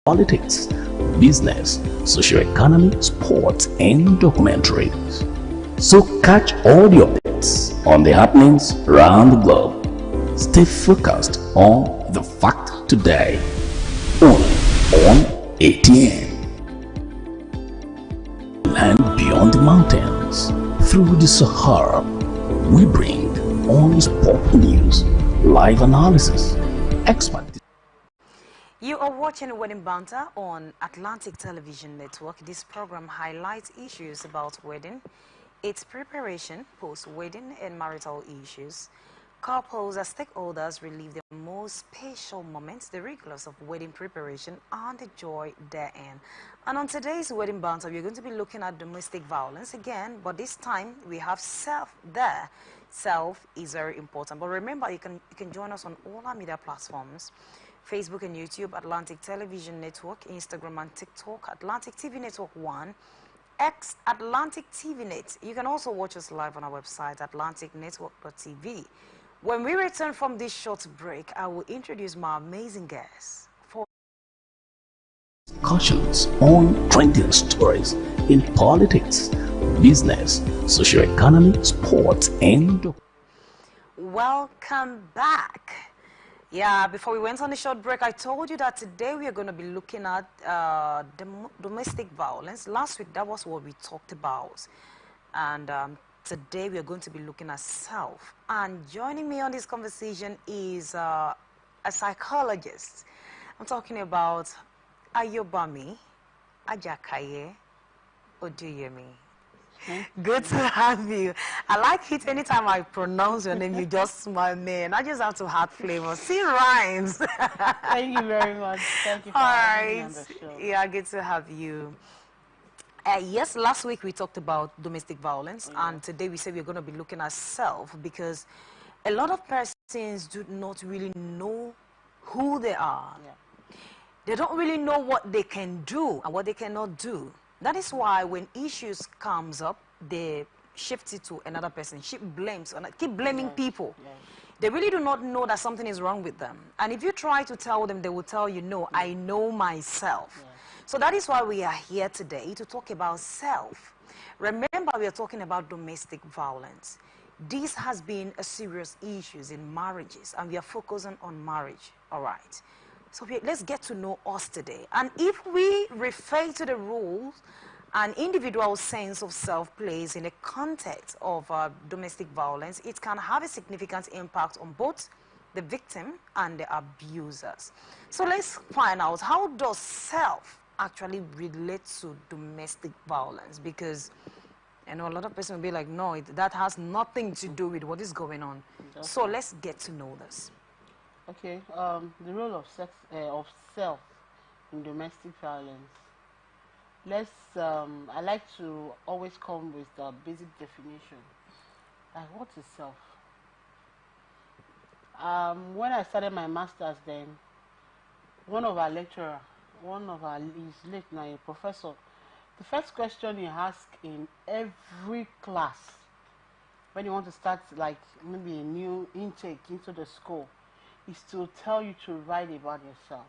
politics, business, socio-economy, sports, and documentaries. So catch all the updates on the happenings around the globe. Stay focused on the fact today, only on ATN. Land beyond the mountains, through the Sahara, we bring on sport news, live analysis, expert. You are watching Wedding Banter on Atlantic Television Network. This program highlights issues about wedding, its preparation, post-wedding, and marital issues. Couples as stakeholders relive the most special moments, the rigors of wedding preparation, and the joy therein. And on today's Wedding Banter, we're going to be looking at domestic violence again, but this time we have self there. Self is very important. But remember, you can join us on all our media platforms. Facebook and YouTube, Atlantic Television Network, Instagram and TikTok, Atlantic TV Network 1, X, Atlantic TV Net. You can also watch us live on our website, atlanticnetwork.tv. When we return from this short break, I will introduce my amazing guests for Discussions on trending stories in politics, business, socio-economy, sports, and welcome back. Yeah, before we went on the short break, I told you that today we are going to be looking at domestic violence. Last week, that was what we talked about. And today we are going to be looking at self. And joining me on this conversation is a psychologist. I'm talking about Ayobami Ajakaye Oduyemi. Good to have you. I like it anytime I pronounce your name, you just smile, man. I just have to add flavor. See rhymes. Thank you very much. Thank you for All having me right. on the show. Yeah, good to have you. Yes, last week we talked about domestic violence, and today we say we're going to be looking at self, because a lot of persons do not really know who they are. Yeah. They don't really know what they can do and what they cannot do. That is why when issues comes up, they shift it to another person, keep blaming people. Yes. They really do not know that something is wrong with them. And if you try to tell them, they will tell you, no, I know myself. Yes. So that is why we are here today, to talk about self. Remember, we are talking about domestic violence. This has been a serious issue in marriages, and we are focusing on marriage. All right. So let's get to know us today. And if we refer to the rules, an individual sense of self plays in the context of domestic violence, it can have a significant impact on both the victim and the abusers. So let's find out, how does self actually relate to domestic violence? Because I know a lot of people will be like, no, that has nothing to do with what is going on. So let's get to know this. Okay. The role of self in domestic violence. I like to always come with the basic definition. Like, what is self? When I started my master's, then one of our lecturer, he's late now, a professor, the first question he asked in every class when you want to start, like, maybe a new intake into the school, is to tell you to write about yourself.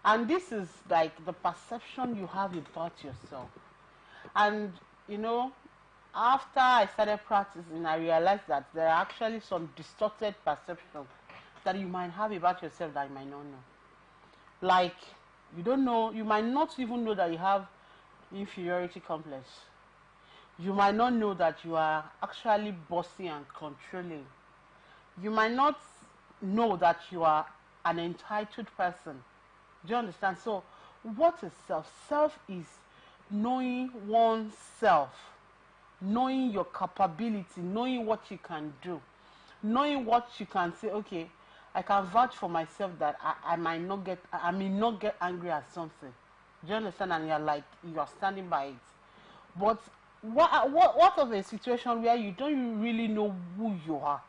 And this is like the perception you have about yourself. And you know, after I started practicing, I realized that there are actually some distorted perceptions that you might have about yourself that you might not know. Like, you don't know, you might not even know that you have inferiority complex. You might not know that you are actually bossy and controlling. You might not know that you are an entitled person. Do you understand? So, what is self? Self is knowing oneself, knowing your capability, knowing what you can do, knowing what you can say, okay, I can vouch for myself that I may not get angry at something. Do you understand? And you're standing by it. But what of a situation where you don't really know who you are,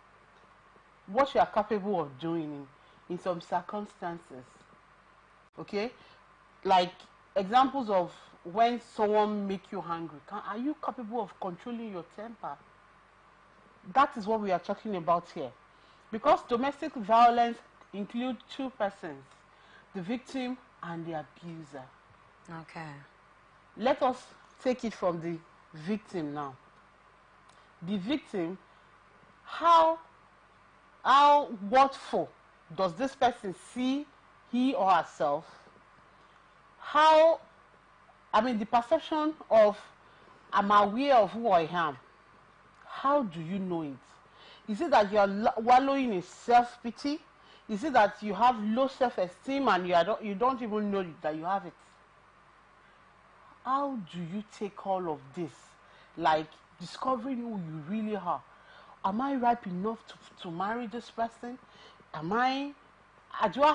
what you are capable of doing in some circumstances? Okay, like examples of when someone make you angry. Are you capable of controlling your temper? That is what we are talking about here, because domestic violence includes two persons the victim and the abuser. Okay. Let us take it from the victim now. The victim, what for does this person see he or herself? The perception of, I'm aware of who I am. How do you know it? Is it that you are wallowing in self-pity? Is it that you have low self-esteem and you don't even know that you have it? How do you take all of this? Like discovering who you really are. Am I ripe enough to marry this person? Do I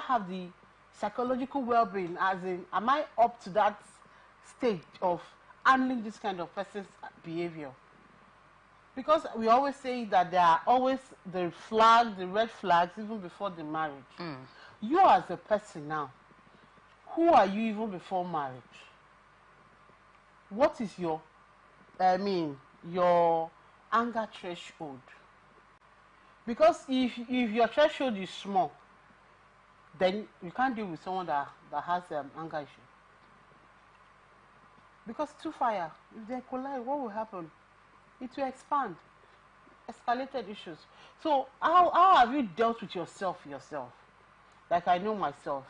have the psychological well-being, as in, am I up to that stage of handling this kind of person's behavior? Because we always say that there are always the red flags, even before the marriage. You as a person now, who are you even before marriage? What is your anger threshold? Because if your threshold is small, then you can't deal with someone that has anger issue. Because two fire, if they collide, what will happen? It will expand. Escalated issues. So how have you dealt with yourself? Like, I know myself.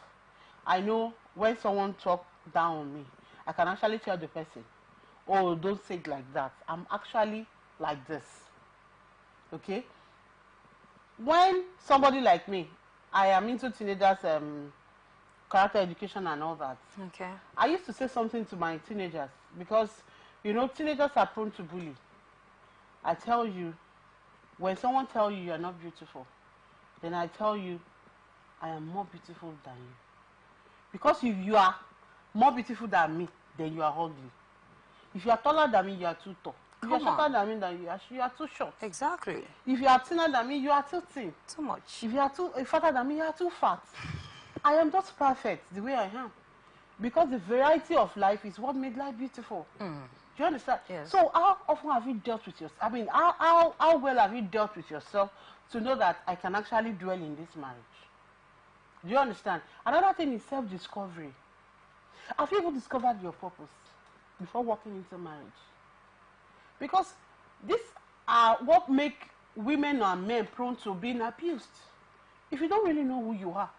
I know when someone talks down on me, I can actually tell the person, oh, don't say it like that. I'm actually like this. Okay? When somebody like me, I am into teenagers, character education and all that. Okay. I used to say something to my teenagers because, teenagers are prone to bully. I tell you, when someone tells you are not beautiful, then I tell you, I am more beautiful than you. Because if you are more beautiful than me, then you are ugly. If you are taller than me, you are too tall. If you are shorter than me, then you are too short. Exactly. If you are thinner than me, you are too thin. Too much. If you are fatter than me, you are too fat. I am just perfect the way I am. Because the variety of life is what made life beautiful. Do you understand? Yes. So how often have you dealt with yourself? I mean, how well have you dealt with yourself to know that I can actually dwell in this marriage? Do you understand? Another thing is self-discovery. Have you even discovered your purpose before walking into marriage? Because these are what make women and men prone to being abused. If you don't really know who you are,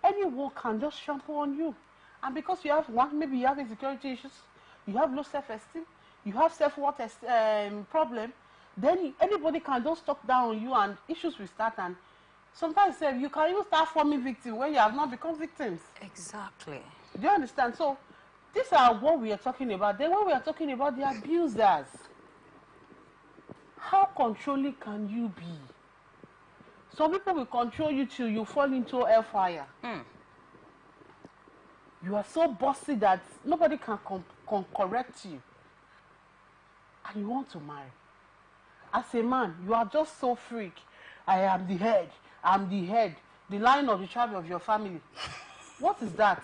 anyone can just trample on you. And because you have maybe you have insecurity issues, you have low self-esteem, you have self-worth problem, then anybody can just talk down on you and issues will start. And sometimes you can even start forming victims when you have not become victims. Exactly. Do you understand? So these are what we are talking about. Then when we are talking about the abusers, how controlling can you be? Some people will control you till you fall into hellfire. You are so bossy that nobody can correct you. And you want to marry. As a man, you are just so freak. I am the head. I'm the head. The lion of the tribe of your family. What is that?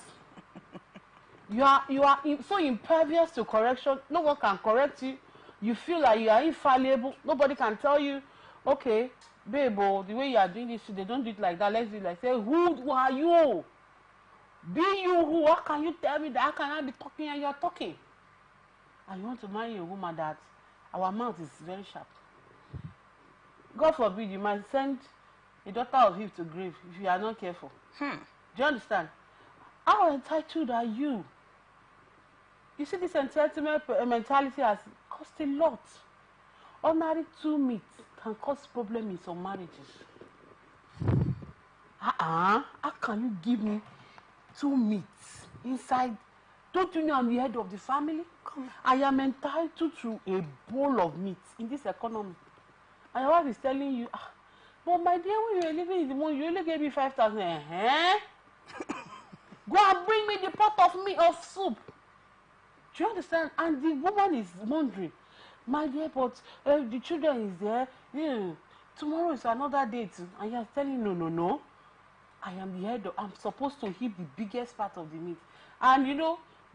You are so impervious to correction. No one can correct you. You feel like you are infallible. Nobody can tell you, okay, babe, the way you are doing this, they don't do it like that. Let's do it like, say, who are you? Be you who? How can you tell me that? How can I be talking and you're talking? And you want to marry a woman that our mouth is very sharp. God forbid, you might send a daughter of Eve to grave if you are not careful. Do you understand? How entitled are you? You see, this entitlement mentality has cost a lot. Ordinary 2 meats can cause problem in some marriages. How can you give me 2 meats inside? Don't you know I'm the head of the family? I am entitled to a bowl of meat in this economy. And your wife is telling you, but my dear, when you were living in the money, you only gave me 5,000. Go and bring me the pot of meat of soup. Do you understand? And the woman is wondering, my dear, but the children is there. Tomorrow is another day too. And you are telling, no. I am the head. I'm supposed to heap the biggest part of the meat. And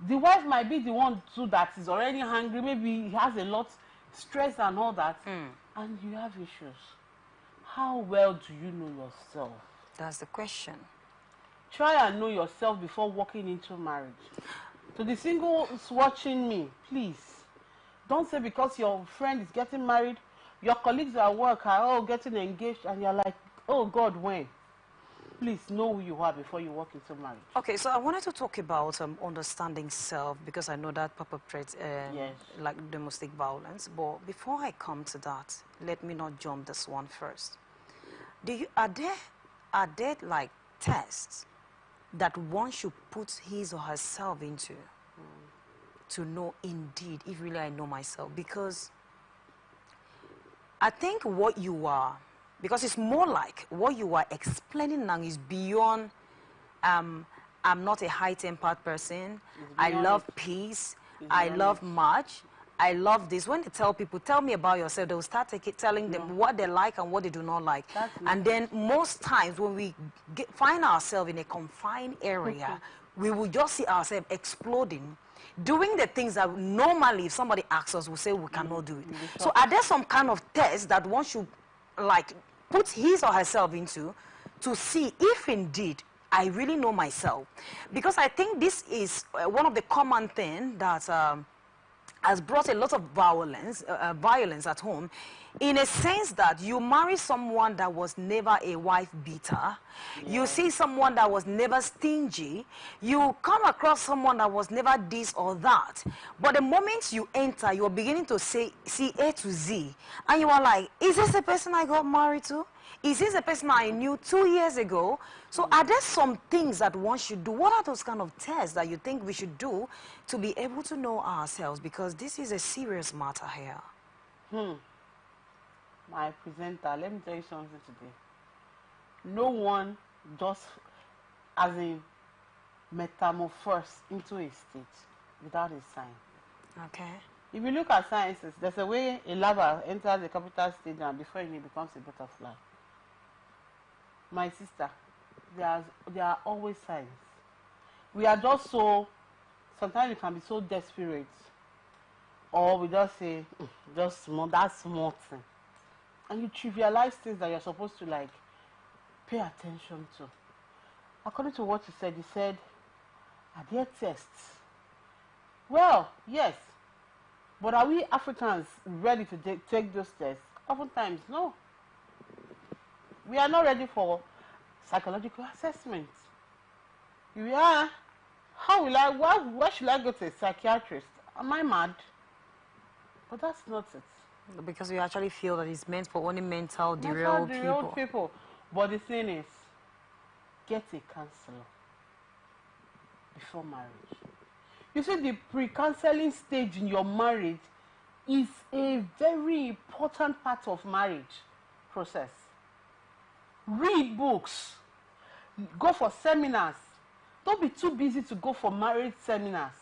the wife might be the one too that is already hungry. Maybe he has a lot stress and all that. And you have issues. How well do you know yourself? That's the question. Try and know yourself before walking into marriage. To the singles watching me, please, don't say because your friend is getting married, your colleagues at work are all getting engaged, and you're like, oh God, when? Please know who you are before you walk into marriage. Okay, so I wanted to talk about understanding self, because I know that perpetrates Yes. like domestic violence. But before I come to that, let me not jump this one first. Are there like tests that one should put his or herself into to know indeed if really I know myself? Because I think what you are, because it's more like what you are explaining now is beyond, I'm not a high-tempered person, I love peace, I love march, I love this. When they tell people, tell me about yourself, they'll start telling them what they like and what they do not like. And then most times when we find ourselves in a confined area, we will just see ourselves exploding, doing the things that normally if somebody asks us, we'll say we cannot do it. So are there some kind of tests that one should like put his or herself into to see if indeed I really know myself? Because I think this is one of the common things that has brought a lot of violence at home, in a sense that you marry someone that was never a wife beater, you see someone that was never stingy, you come across someone that was never this or that, but the moment you enter, you're beginning to see A to Z, and you are like, is this the person I got married to? Is this a person I knew 2 years ago? So are there some things that one should do? What are those kind of tests that you think we should do to be able to know ourselves? Because this is a serious matter here. My presenter, let me tell you something today. No one just, as in, metamorphose into a state without a sign. Okay. If you look at sciences, there's a way a larva enters the capital stage and before it becomes a butterfly. My sister, there are always signs. We are just so, sometimes we can be so desperate, or we just say, just small, that's small thing. And you trivialize things that you're supposed to like pay attention to. According to what you said, are there tests? Well, yes. But are we Africans ready to take those tests? Oftentimes, no. We are not ready for psychological assessment. We are. How will I, why should I go to a psychiatrist? Am I mad? But that's not it. Because we actually feel that it's meant for only mental derailed people. But the thing is, get a counselor before marriage. You see, the pre-counseling stage in your marriage is a very important part of marriage process. Read books. Go for seminars. Don't be too busy to go for marriage seminars.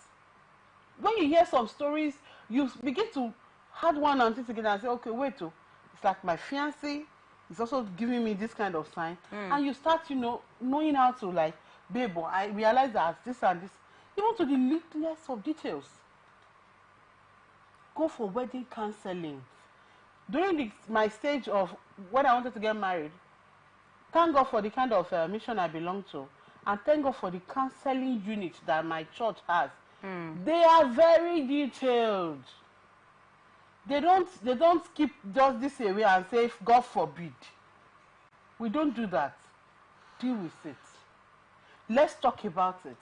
When you hear some stories, you begin to add one and two together and say, okay, wait, it's like my fiancé is also giving me this kind of sign. And you start, knowing how to like, babe, I realize that this and this, even to the littlest of details. Go for wedding counseling. During my stage of when I wanted to get married, thank God for the kind of mission I belong to, and thank God for the counseling unit that my church has. They are very detailed. They don't skip just this away and say, God forbid. We don't do that. Deal with it. Let's talk about it.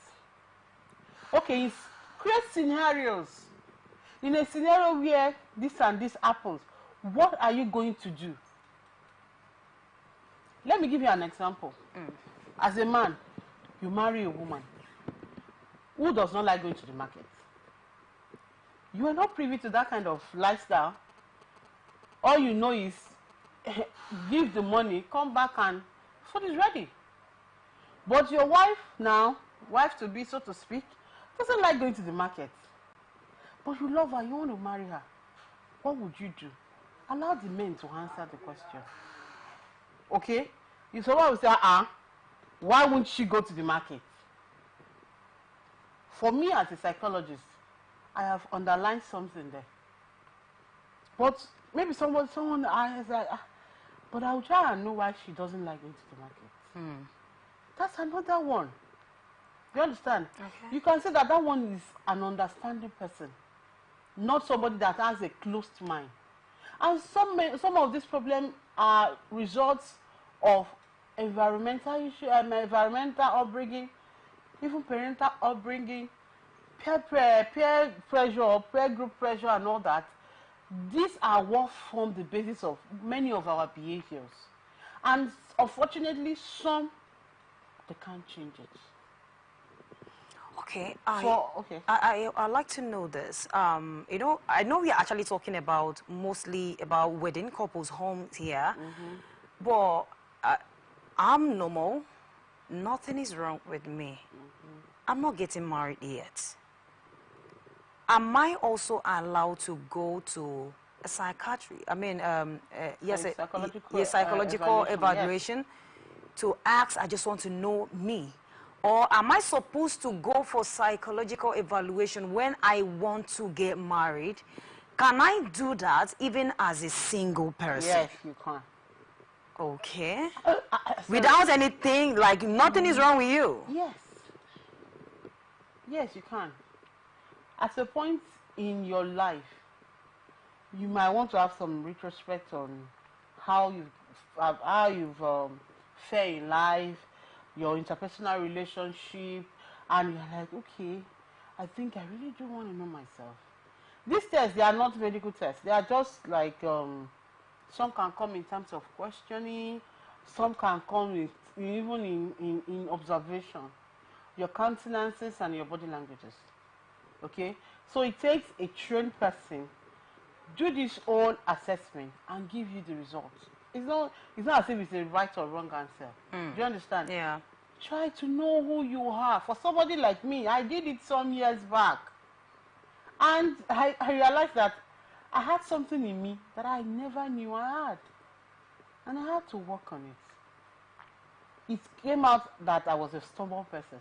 Okay, create scenarios. In a scenario where this and this happens, what are you going to do? Let me give you an example. As a man, you marry a woman who does not like going to the market. You are not privy to that kind of lifestyle. All you know is give the money, come back and food is ready. But your wife now, wife to be so to speak, doesn't like going to the market. But you love her, you want to marry her. What would you do? Allow the men to answer the question. Okay? If someone will say, why won't she go to the market? For me as a psychologist, I have underlined something there. But maybe someone is like, but I'll try and know why she doesn't like going to the market. That's another one. You understand? Okay. You can say that that one is an understanding person, not somebody that has a closed mind. And some of these problems are results of environmental issue, environmental upbringing, even parental upbringing, peer pressure, peer group pressure, and all that. These are what form the basis of many of our behaviors. And unfortunately, some, they can't change it. Okay, I'd like to know this. You know, I know we are actually talking about mostly about wedding couples' homes here, but I'm normal. Nothing is wrong with me. I'm not getting married yet. Am I also allowed to go to a psychiatry? I mean, yes, psychological evaluation Yes. to ask, I just want to know me. Or am I supposed to go for psychological evaluation when I want to get married? Can I do that even as a single person? Yes, you can. Okay. Sorry. Without anything, like nothing is wrong with you? Yes. Yes, you can. At a point in your life, you might want to have some retrospect on how you've fared in life, your interpersonal relationship, and you're like, okay, I think I really do want to know myself. These tests, they are not medical tests. They are just like some can come in terms of questioning, some can come with, even in observation, your countenances and your body languages. Okay, so it takes a trained person do this own assessment and give you the results. It's not as if it's a right or wrong answer. Do you understand? Yeah. Try to know who you are. For somebody like me, I did it some years back, and I realized that I had something in me that I never knew I had, and I had to work on it. It came out that I was a stubborn person,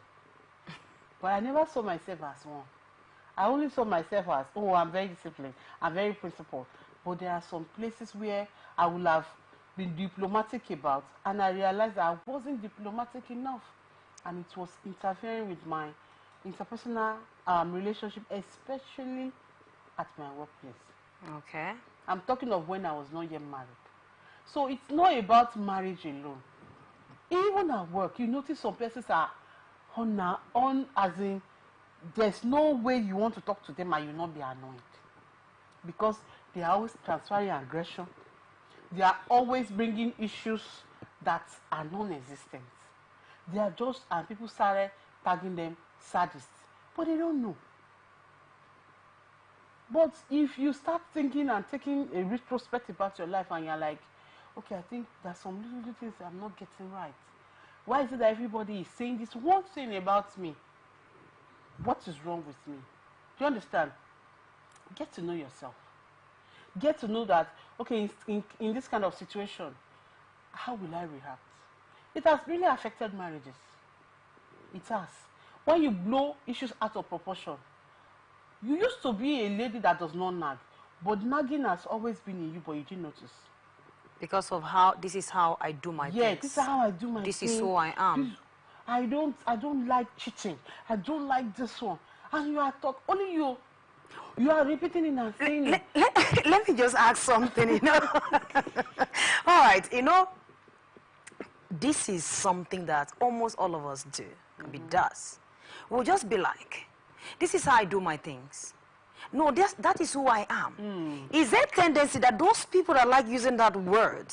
but I never saw myself as one. I only saw myself as, oh, I'm very disciplined, I'm very principled. But there are some places where I would have been diplomatic about, and I realized that I wasn't diplomatic enough, and it was interfering with my interpersonal relationship, especially at my workplace. Okay. I'm talking of when I was not yet married. So it's not about marriage alone. Even at work, you notice some persons are on as in, there's no way you want to talk to them and you not be annoyed, because they are always transferring aggression. They are always bringing issues that are non-existent. They are just, and people started tagging them sadists, but they don't know. But if you start thinking and taking a retrospect about your life, and you're like, okay, I think there's some little things I'm not getting right. Why is it that everybody is saying this one thing about me? What is wrong with me? Do you understand? Get to know yourself. Get to know that, okay, in this kind of situation, how will I react? It has really affected marriages. It has. When you blow issues out of proportion, you used to be a lady that does not nag, but nagging has always been in you, but you didn't notice. Because of how, this is how I do my things. Yeah, this is how I do my This thing. is who I am. I don't like cheating. I don't like this one. And you are only you are repeating it and saying it. Let me just ask something, you know. All right, you know, this is something that almost all of us do, does. We'll just be like, this is how I do my things. No, that is who I am. Is there tendency that those people that like using that word,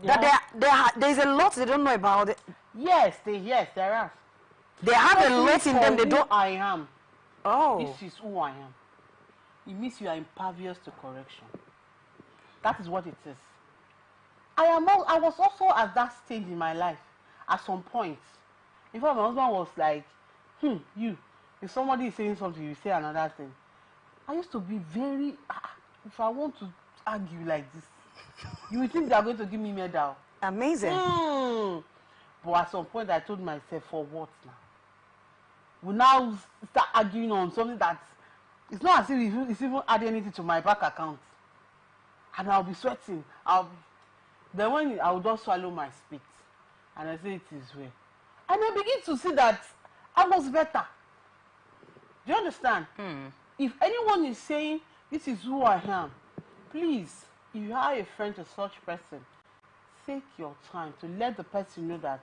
that there's a lot they don't know about it? Yes, there are. They have a lot in them. They don't. I am. Oh. This is who I am. It means you are impervious to correction. That is what it is. I was also at that stage in my life at some point. In fact, my husband was like, you. If somebody is saying something, you say another thing. I used to be very, if I want to argue like this, you will think they are going to give me medal. Amazing. But at some point I told myself, for what now? We now start arguing on something that it's not as if it's even adding anything to my bank account. And I'll be sweating. Then when I will just swallow my spit. And I say, it is well. And I begin to see that I was better. Do you understand? If anyone is saying, this is who I am, please, if you are a friend to such person, take your time to let the person know that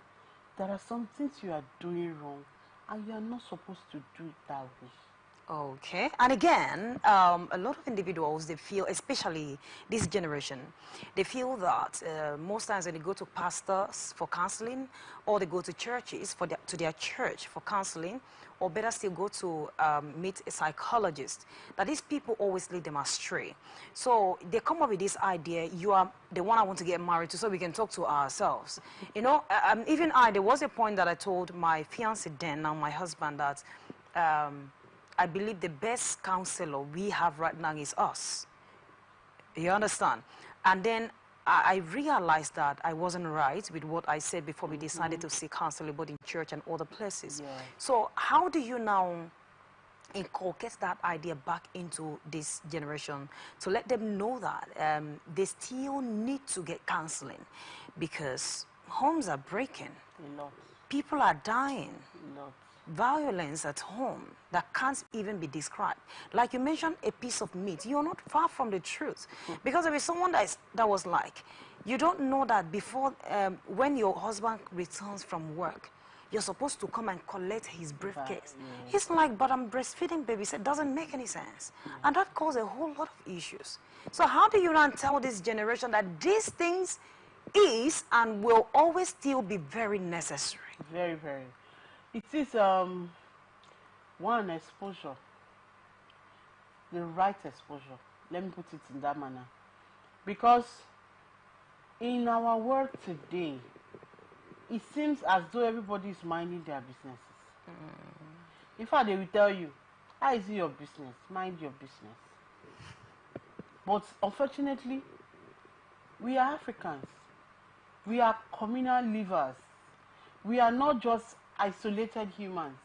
there are some things you are doing wrong and you are not supposed to do it that way. Okay, and again, a lot of individuals, they feel, especially this generation, they feel that most times when they go to pastors for counseling, or they go to churches to their church for counseling, or better still go to meet a psychologist, that these people always lead them astray. So they come up with this idea, you are the one I want to get married to so we can talk to ourselves. You know, even there was a point that I told my fiancé then, now my husband, that I believe the best counselor we have right now is us. You understand? And then I realized that I wasn't right with what I said before we decided to seek counseling, both in church and other places. Yeah. So how do you now inculcate that idea back into this generation to let them know that they still need to get counseling, because homes are breaking, A lot. people are dying, A lot. violence at home that can't even be described. Like you mentioned, a piece of meat. You're not far from the truth. Because there is someone that was like, you don't know that before, when your husband returns from work, you're supposed to come and collect his briefcase. Yeah. He's like, but I'm breastfeeding baby. So it doesn't make any sense. And that caused a whole lot of issues. So how do you now tell this generation that these things is and will always still be very necessary? Very, very. It is one, exposure, the right exposure. Let me put it in that manner, because in our world today, it seems as though everybody is minding their businesses. In fact, they will tell you, how is it your business? Mind your business. But unfortunately, we are Africans. We are communal livers. We are not just isolated humans.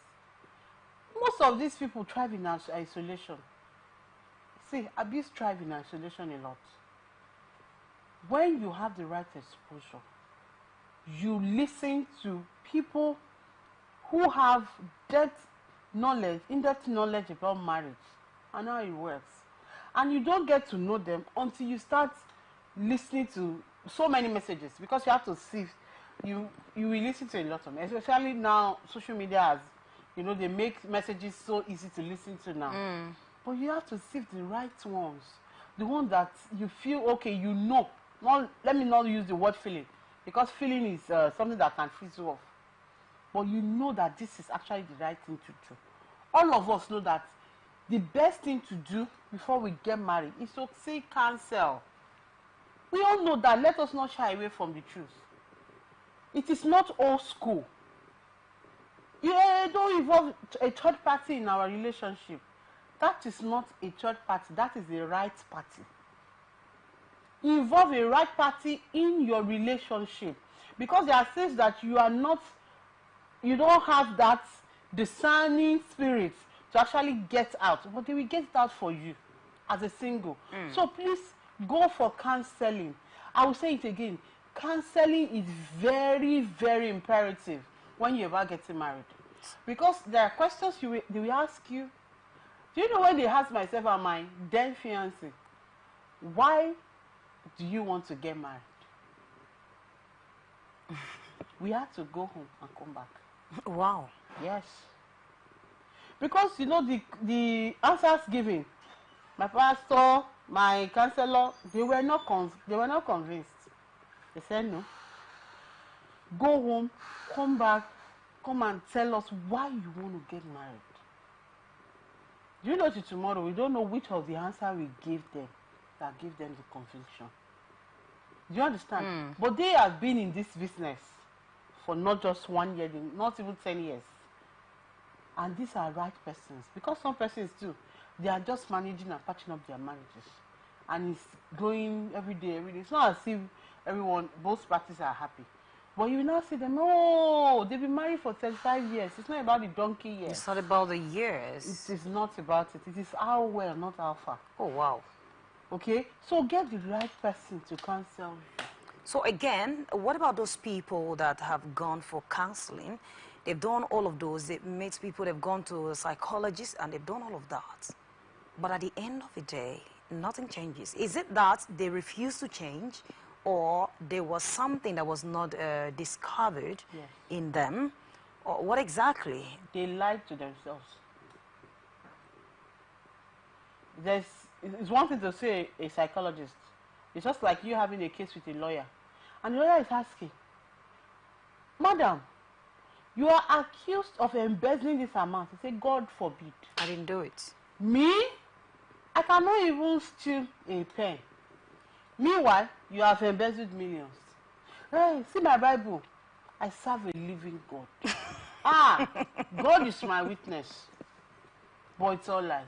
Most of these people thrive in isolation. See, abuse thrive in isolation a lot. When you have the right exposure, you listen to people who have in-depth knowledge about marriage and how it works. And you don't get to know them until you start listening to so many messages, because you have to sift. You will listen to a lot of them, especially now social media has, they make messages so easy to listen to now. But you have to sift the right ones, the ones that you feel okay, let me not use the word feeling, because feeling is something that can freeze you off. But you know that this is actually the right thing to do. All of us know that the best thing to do before we get married is to seek counsel. We all know that. Let us not shy away from the truth. It is not old school. You don't involve a third party in our relationship. That is not a third party. That is the right party. Involve a right party in your relationship, because there are things that you don't have that discerning spirit to actually get out, but they will get it out for you as a single. So please go for counseling. I will say it again. Counseling is very, very imperative when you're about getting married, because there are questions they will ask you. Do you know when they asked myself and my then fiancé, why do you want to get married? We had to go home and come back. Wow. Yes. Because the answers given, my pastor, my counselor, they were not convinced. They said no. Go home, come back, come and tell us why you want to get married. Do you know till tomorrow we don't know which of the answer we gave them that gave them the conviction? Do you understand? But they have been in this business for not just 1 year, not even 10 years. And these are right persons. Because some persons too, they are just managing and patching up their marriages. And it's going every day, every day. It's not as if both parties are happy. But you now see them, they've been married for 35 years. It's not about the donkey years. It's not about the years. It is not about it. It is how well, not how far. Oh, wow. Okay? So get the right person to counsel you. So again, what about those people that have gone for counseling they've done all of those. They've met people, they've gone to a psychologist, and they've done all of that. But at the end of the day, nothing changes. Is it that they refuse to change, or there was something that was not discovered in them? Or what exactly? They lied to themselves. It's one thing to say a psychologist. It's just like you having a case with a lawyer. And the lawyer is asking, Madam, you are accused of embezzling this amount. He said, God forbid. I didn't do it. Me? I cannot even steal a pen. Meanwhile, you have embezzled millions. Hey, see my Bible. I serve a living God. God is my witness. But it's all lies.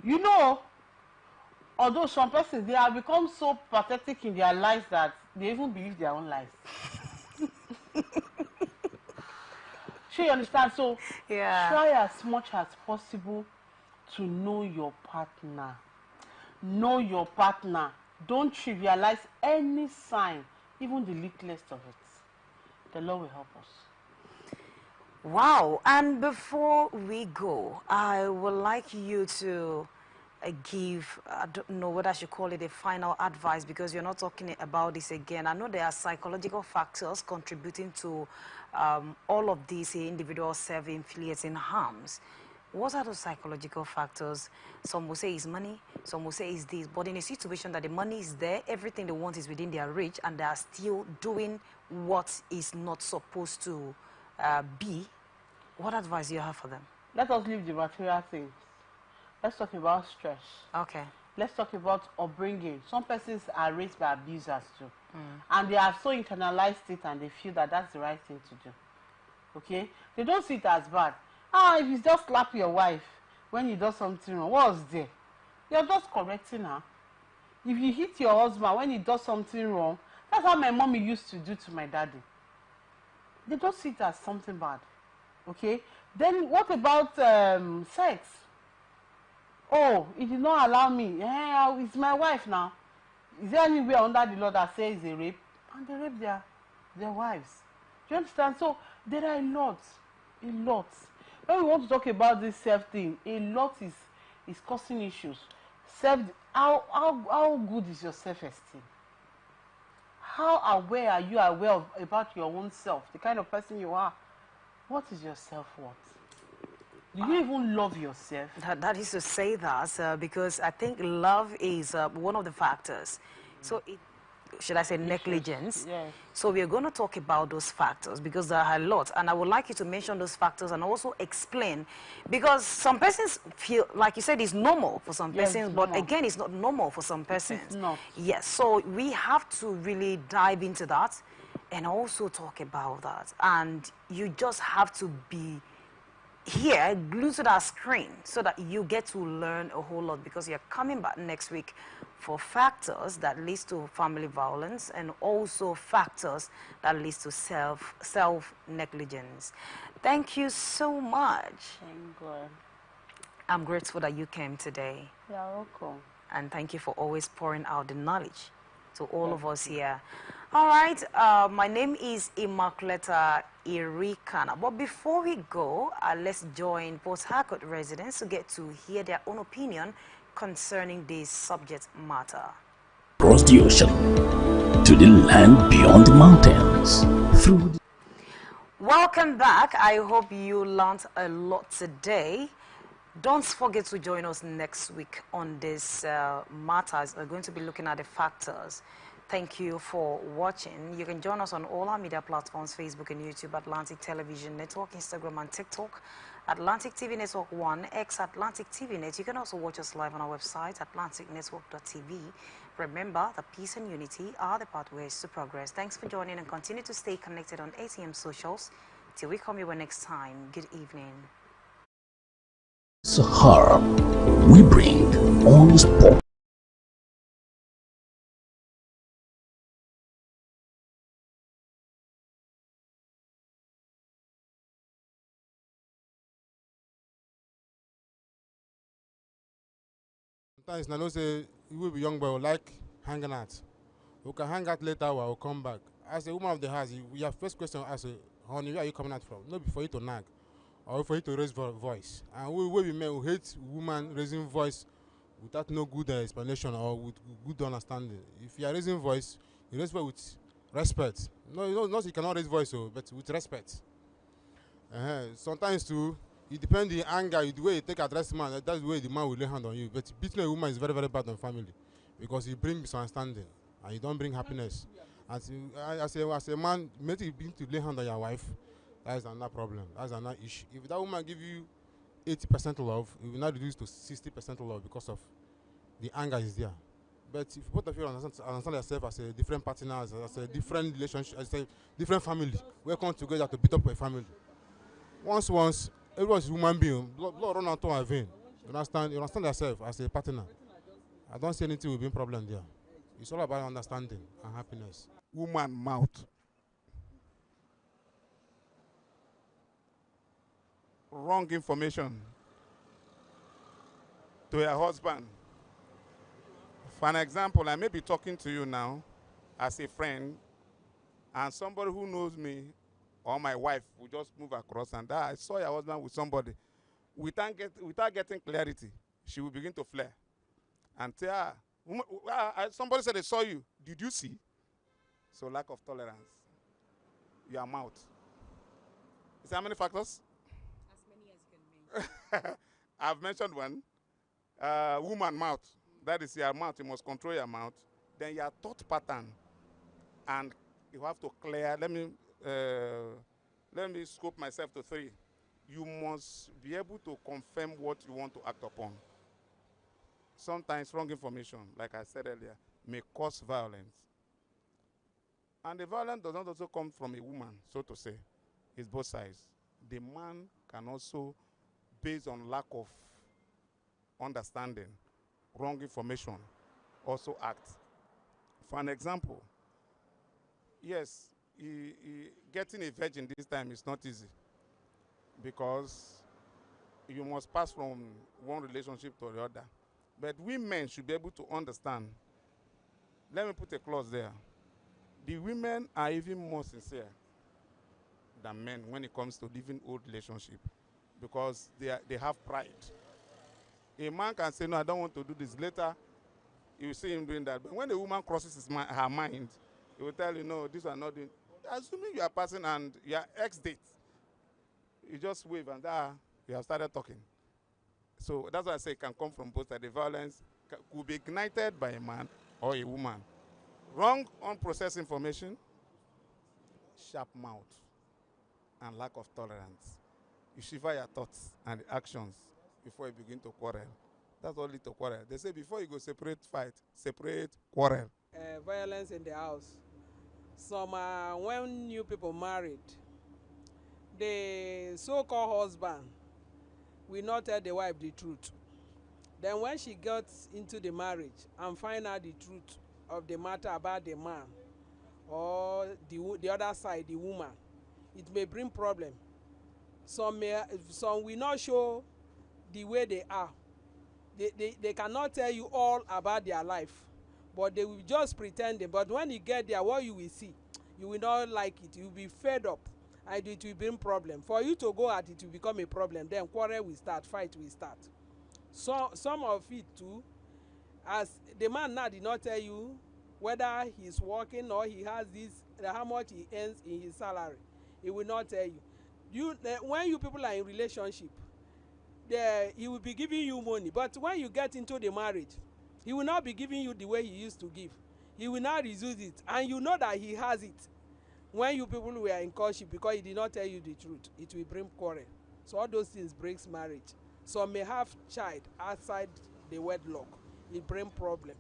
You know, although some persons, they have become so pathetic in their lives that they even believe their own lies. Sure, you understand? So, try as much as possible to know your partner. Know your partner. Don't trivialize any sign, even the littlest of it. The Lord will help us. Wow. And before we go, I would like you to give, I don't know whether I should call it a final advice, because you're not talking about this again. I know there are psychological factors contributing to all of these individual self-inflicting harms. What are those psychological factors? Some will say it's money, some will say it's this, but in a situation that the money is there, everything they want is within their reach, and they are still doing what is not supposed to be, what advice do you have for them? Let us leave the material things. Let's talk about stress. Okay. Let's talk about upbringing. Some persons are raised by abusers too. And they have so internalized it, and they feel that that's the right thing to do. Okay? They don't see it as bad. If you just slap your wife when you do something wrong, what was there? You're just correcting her. If you hit your husband when he does something wrong, that's how my mommy used to do to my daddy. They don't see it as something bad. Okay? Then what about sex? Oh, he did not allow me. It's my wife now. Is there anywhere under the law that says it's a rape? And they rape their wives. Do you understand? So there are a lot. When we want to talk about this self thing, a lot is causing issues. How good is your self-esteem? How aware are you about your own self, the kind of person you are? What is your self-worth? Do you even love yourself? That is to say that because I think love is one of the factors. So should I say negligence? Yes. So we are going to talk about those factors because there are a lot, and I would like you to mention those factors and also explain, because some persons feel, like you said, it's normal for some persons, but again, it's not normal for some persons. It's not. Yes, so we have to really dive into that and also talk about that, and you just have to be here glued to that screen so that you get to learn a whole lot, because you're coming back next week for factors that leads to family violence and also factors that leads to self negligence. Thank you so much. Thank God. I'm grateful that you came today, You're welcome. and thank you for always pouring out the knowledge to all of us here. All right, my name is Immaculata Irikana. But before we go, let's join Port Harcourt residents to get to hear their own opinion concerning this subject matter. Across the ocean, to the land beyond the mountains, through the Welcome back. I hope you learned a lot today. Don't forget to join us next week on this matters. We're going to be looking at the factors. Thank you for watching. You can join us on all our media platforms, Facebook and YouTube, Atlantic Television Network, Instagram and TikTok, Atlantic TV Network 1, X Atlantic TV Net. You can also watch us live on our website, atlanticnetwork.tv. Remember, the peace and unity are the pathways to progress. Thanks for joining, and continue to stay connected on ATM socials. Till we come your next time, good evening. Sahara, we bring honest sport. Sometimes I know say you will be young boy will like hanging out. We can hang out later or we'll come back. As a woman of the house, your first question as a honey, where are you coming out from? No, be for you to nag or for you to raise voice. And we men who hate woman raising voice without no good explanation or with good understanding. If you are raising voice, you raise voice with respect. No, not you cannot raise voice, but with respect. Sometimes too, it depends the anger, the way you take address man. That's the way the man will lay hand on you. But beating a woman is very, very bad on family because it brings misunderstanding and you don't bring happiness. As a man, maybe you begin to lay hand on your wife, that is another problem. That's another issue. If that woman give you 80% love, it will not reduce to 60% love because of the anger is there. But if both of you understand yourself as a different partner, as a different relationship, as a different family, we come together to beat up a family. Once, everyone's human being, blood run out of our vein. You understand yourself as a partner. I don't see anything will be a problem there. It's all about understanding and happiness. Woman mouth. Wrong information to your husband. For an example, I may be talking to you now as a friend, and somebody who knows me or my wife will just move across and I saw your husband with somebody. Without getting clarity, she will begin to flare and say, somebody said they saw you. Did you see? So lack of tolerance. Your mouth. Is there how many factors? As many as you can mention. I've mentioned one. Woman mouth. That is your mouth. You must control your mouth. Then your thought pattern. And you have to clear. Let me scope myself to 3. You must be able to confirm what you want to act upon. Sometimes wrong information, like I said earlier, may cause violence. And the violence does not also come from a woman, so to say. It's both sides. The man can also, based on lack of understanding, wrong information, also act. For an example, yes, getting a virgin this time is not easy because you must pass from one relationship to the other. But we men should be able to understand. Let me put a clause there. The women are even more sincere than men when it comes to living old relationship because they have pride. A man can say, no, I don't want to do this. Later, you see him doing that. But when the woman crosses her mind, he will tell you, no, this one not doing. Assuming you are passing and your ex-date, you just wave and you have started talking. So that's why I say it can come from both sides. The violence could be ignited by a man or a woman. Wrong unprocessed information, sharp mouth, and lack of tolerance. You shiver your thoughts and actions before you begin to quarrel. That's all lead to quarrel. They say before you go separate fight, separate quarrel. Violence in the house. When new people married, the so-called husband will not tell the wife the truth. Then when she gets into the marriage and find out the truth of the matter about the man or the other side, the woman, it may bring problem. Some will not show the way they are. They cannot tell you all about their life, but they will just pretend it. But when you get there, what you will see, you will not like it. You will be fed up and it will bring problem. For you to go at it will become a problem. Then quarrel will start, fight will start. So some of it too, as the man now did not tell you whether he's working or he has this, how much he earns in his salary. He will not tell you. When you people are in relationship, he will be giving you money, but when you get into the marriage, he will not be giving you the way he used to give. He will not reduce it, and you know that he has it. When you people were in courtship, because he did not tell you the truth, it will bring quarrel. So all those things breaks marriage. Some may have child outside the wedlock. It bring problem.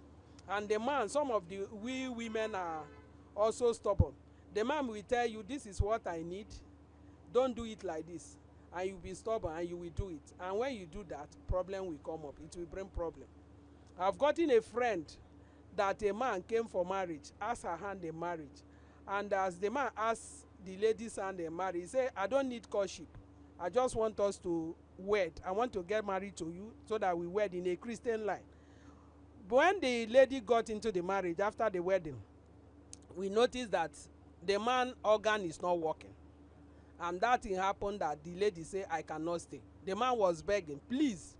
And the man, some of we women are also stubborn. The man will tell you, this is what I need. Don't do it like this. And you'll be stubborn and you will do it. And when you do that, problem will come up. It will bring problem. I've gotten a friend that a man came for marriage, asked her hand in marriage. And as the man asked the lady's hand in marriage, he said, I don't need courtship. I just want us to wed. I want to get married to you so that we wed in a Christian line. But when the lady got into the marriage after the wedding, we noticed that the man organ is not working. and that thing happened that the lady say I cannot stay. The man was begging, please,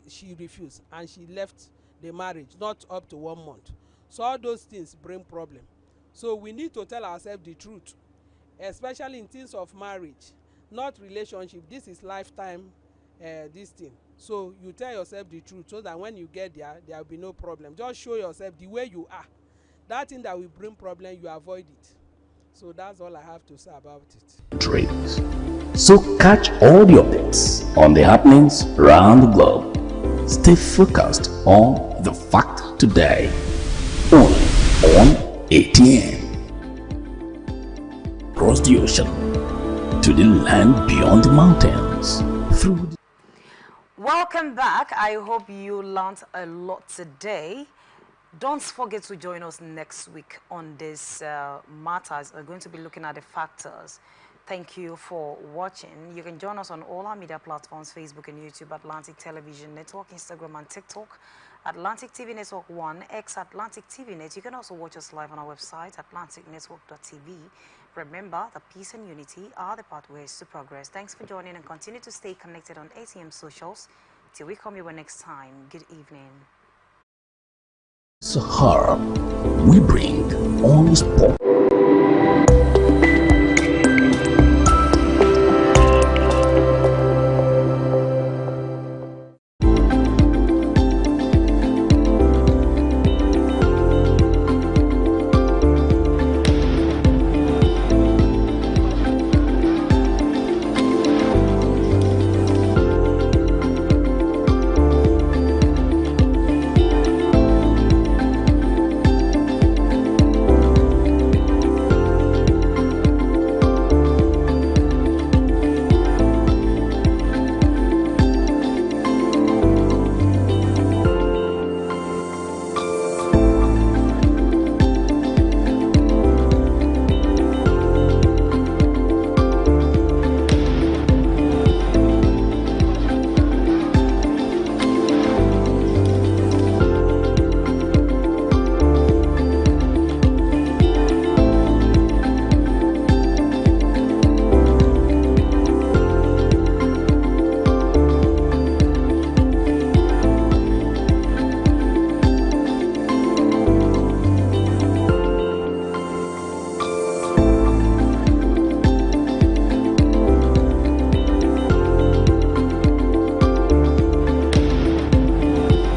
she refused, and she left the marriage not up to 1 month. So all those things bring problem. So we need to tell ourselves the truth, especially in things of marriage, not relationship. This is lifetime this thing. So you tell yourself the truth so that when you get there, there will be no problem. Just show yourself the way you are. That thing that will bring problem, you avoid it. So that's all I have to say about it. Trades. So catch all the updates on the happenings around the globe. Stay focused on the fact today. Only on ATN. Across the ocean to the land beyond the mountains. Through the Welcome back. I hope you learned a lot today. Don't forget to join us next week on this matters. We're going to be looking at the factors. Thank you for watching. You can join us on all our media platforms, Facebook and YouTube, Atlantic Television Network, Instagram and TikTok, Atlantic TV Network 1, X Atlantic TV Net. You can also watch us live on our website, atlanticnetwork.tv. Remember, the peace and unity are the pathways to progress. Thanks for joining, and continue to stay connected on ATM socials. Till we come your next time. Good evening. Sahara, we bring on sport.